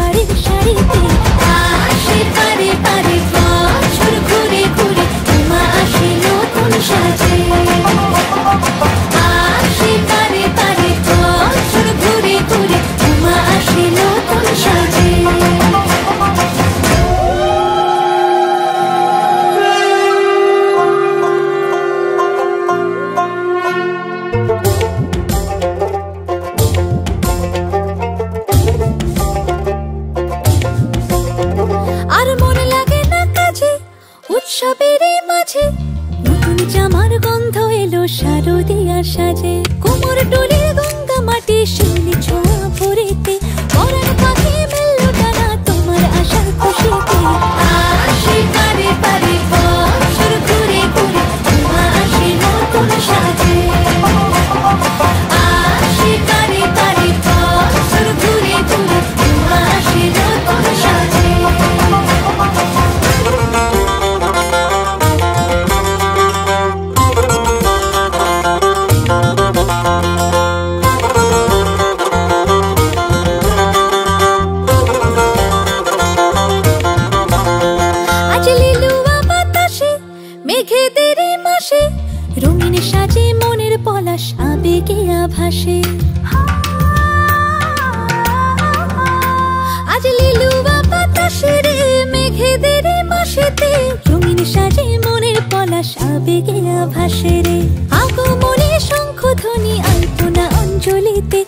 বাড়ির শাড়িতে। আসে পারে পারে বছর ঘুরে ঘুরে উমা আসে নতুন সাজে। আসে পারে পারে বছর ঘুরে ঘুরে উমা আসে নতুন সাজে। আর মনে লাগে না কাজে উৎসবের মাঝে, নতুন জামার গন্ধ এলো শারদিয়ার সাজে। কোমর ডোলে গঙ্গা মাটি শিউলি ছোঁয়া ভরেতে, পরাণ পাখি মেললো ডানা তোমার আশার খুশিতে। আসে পারে পারে বছর ঘুরে ঘুরে উমা আসে নতুন সাজে। আসে পারে পারে বছর ঘুরে ঘুরে উমা আসে নতুন সাজে। আজ লিলুয়া বাতাসে মেঘেদের মাসে, রঙিন সাজে মনের পলাশ আবেগে আভাসে। আজ লিলুয়া বাতাসে রে মেঘেদের মাসেতে, রঙিন সাজে মনের পলাশ আবেগে আভাসে রে। আগমনে শঙ্খ ধ্বনি আলপনা অঞ্জলিতে,